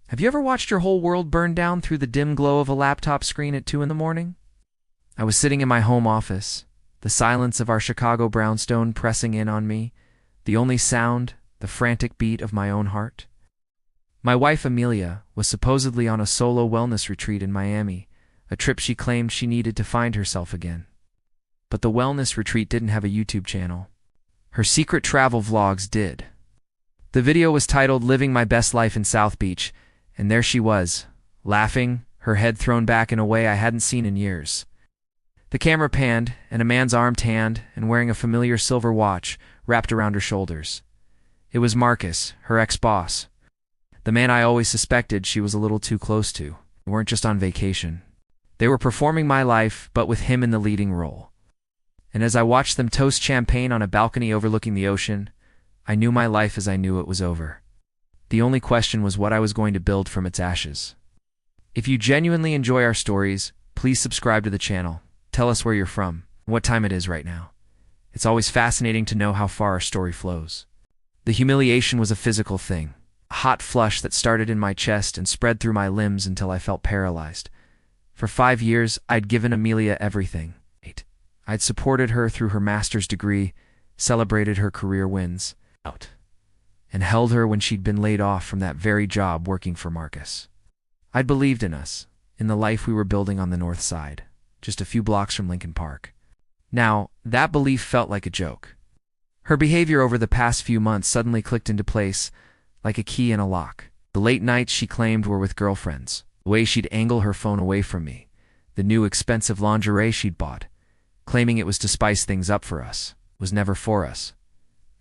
Have you ever watched your whole world burn down through the dim glow of a laptop screen at 2 in the morning? I was sitting in my home office, the silence of our Chicago brownstone pressing in on me, the only sound, the frantic beat of my own heart. My wife Amelia was supposedly on a solo wellness retreat in Miami, a trip she claimed she needed to find herself again. But the wellness retreat didn't have a YouTube channel. Her secret travel vlogs did. The video was titled "Living My Best Life in South Beach," and there she was, laughing, her head thrown back in a way I hadn't seen in years. The camera panned, and a man's arm tanned and wearing a familiar silver watch wrapped around her shoulders. It was Marcus, her ex-boss. The man I always suspected she was a little too close to. They weren't just on vacation. They were performing my life, but with him in the leading role. And as I watched them toast champagne on a balcony overlooking the ocean, I knew my life as I knew it was over. The only question was what I was going to build from its ashes. If you genuinely enjoy our stories, please subscribe to the channel. Tell us where you're from, and what time it is right now. It's always fascinating to know how far our story flows. The humiliation was a physical thing, a hot flush that started in my chest and spread through my limbs until I felt paralyzed. For 5 years, I'd given Amelia everything. I'd supported her through her master's degree, celebrated her career wins, and held her when she'd been laid off from that very job working for Marcus. I'd believed in us, in the life we were building on the north side, just a few blocks from Lincoln Park. Now, that belief felt like a joke. Her behavior over the past few months suddenly clicked into place, like a key in a lock. The late nights she claimed were with girlfriends, the way she'd angle her phone away from me, the new expensive lingerie she'd bought, claiming it was to spice things up for us, was never for us.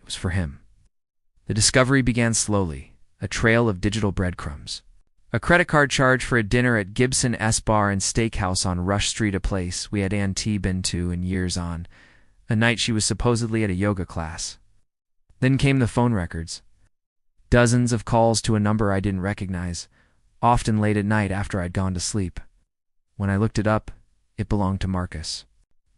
It was for him. The discovery began slowly, a trail of digital breadcrumbs. A credit card charge for a dinner at Gibson S Bar and Steakhouse on Rush Street, a place we had been to in years on, a night she was supposedly at a yoga class. Then came the phone records. Dozens of calls to a number I didn't recognize, often late at night after I'd gone to sleep. When I looked it up, it belonged to Marcus.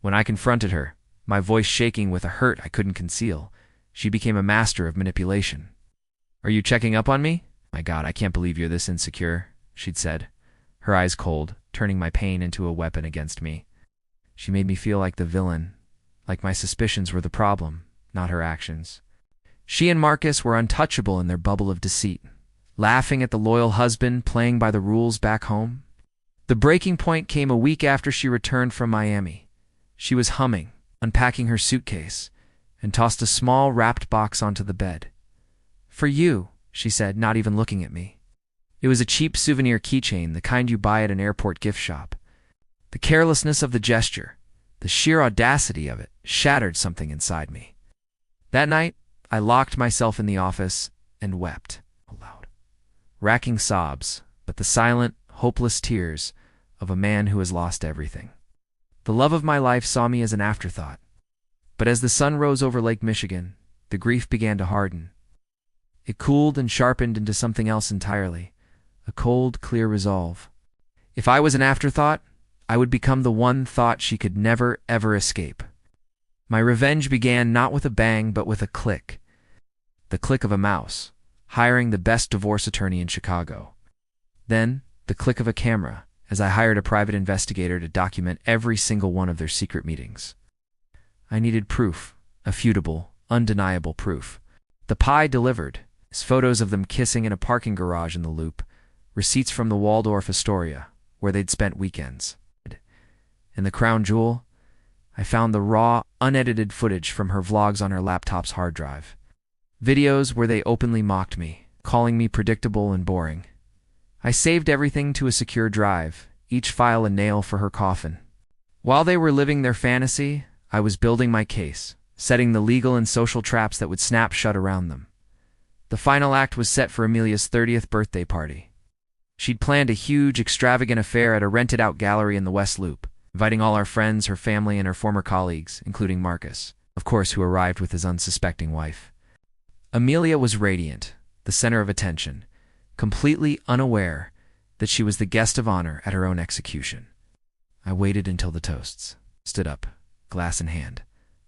When I confronted her, my voice shaking with a hurt I couldn't conceal, she became a master of manipulation. "Are you checking up on me? My God, I can't believe you're this insecure," she'd said, her eyes cold, turning my pain into a weapon against me. She made me feel like the villain, like my suspicions were the problem, not her actions. She and Marcus were untouchable in their bubble of deceit, laughing at the loyal husband playing by the rules back home. The breaking point came a week after she returned from Miami. She was humming, unpacking her suitcase, and tossed a small wrapped box onto the bed. "For you," she said, not even looking at me. It was a cheap souvenir keychain, the kind you buy at an airport gift shop. The carelessness of the gesture, the sheer audacity of it, shattered something inside me. That night, I locked myself in the office and wept aloud. Racking sobs, but the silent, hopeless tears of a man who has lost everything. The love of my life saw me as an afterthought. But as the sun rose over Lake Michigan, the grief began to harden. It cooled and sharpened into something else entirely, a cold, clear resolve. If I was an afterthought, I would become the one thought she could never, ever escape. My revenge began not with a bang, but with a click. The click of a mouse, hiring the best divorce attorney in Chicago. Then, the click of a camera, as I hired a private investigator to document every single one of their secret meetings. I needed proof, irrefutable, undeniable proof. The pie delivered, photos of them kissing in a parking garage in the Loop, receipts from the Waldorf Astoria, where they'd spent weekends. And the crown jewel, I found the raw, unedited footage from her vlogs on her laptop's hard drive. Videos where they openly mocked me, calling me predictable and boring. I saved everything to a secure drive, each file a nail for her coffin. While they were living their fantasy, I was building my case, setting the legal and social traps that would snap shut around them. The final act was set for Amelia's 30th birthday party. She'd planned a huge, extravagant affair at a rented-out gallery in the West Loop, inviting all our friends, her family, and her former colleagues, including Marcus, of course, who arrived with his unsuspecting wife. Amelia was radiant, the center of attention, completely unaware that she was the guest of honor at her own execution. I waited until the toasts, stood up, glass in hand,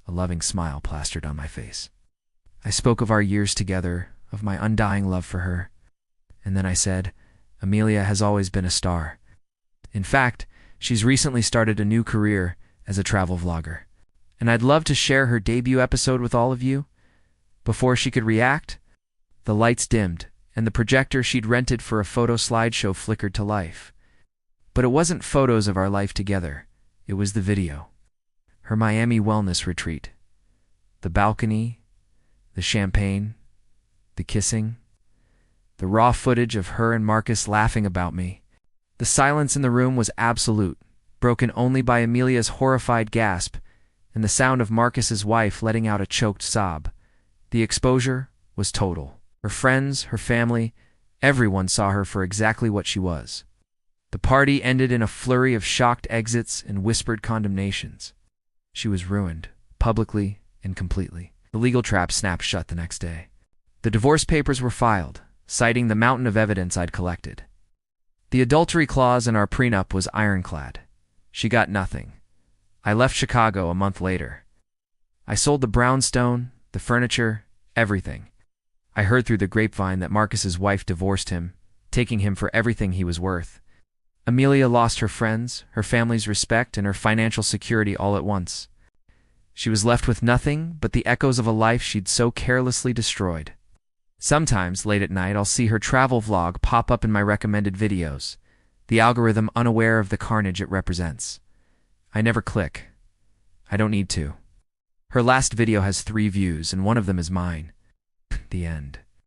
a loving smile plastered on my face. I spoke of our years together, of my undying love for her, and then I said, Amelia has always been a star. In fact, she's recently started a new career as a travel vlogger. And I'd love to share her debut episode with all of you. Before she could react, the lights dimmed, and the projector she'd rented for a photo slideshow flickered to life. But it wasn't photos of our life together. It was the video. Her Miami wellness retreat. The balcony, the champagne, the kissing, the raw footage of her and Marcus laughing about me. The silence in the room was absolute, broken only by Amelia's horrified gasp and the sound of Marcus's wife letting out a choked sob. The exposure was total. Her friends, her family, everyone saw her for exactly what she was. The party ended in a flurry of shocked exits and whispered condemnations. She was ruined, publicly and completely. The legal trap snapped shut the next day. The divorce papers were filed, citing the mountain of evidence I'd collected. The adultery clause in our prenup was ironclad. She got nothing. I left Chicago a month later. I sold the brownstone, the furniture, everything. I heard through the grapevine that Marcus's wife divorced him, taking him for everything he was worth. Amelia lost her friends, her family's respect, and her financial security all at once. She was left with nothing but the echoes of a life she'd so carelessly destroyed. Sometimes, late at night, I'll see her travel vlog pop up in my recommended videos, the algorithm unaware of the carnage it represents. I never click. I don't need to. Her last video has 3 views, and one of them is mine. The end.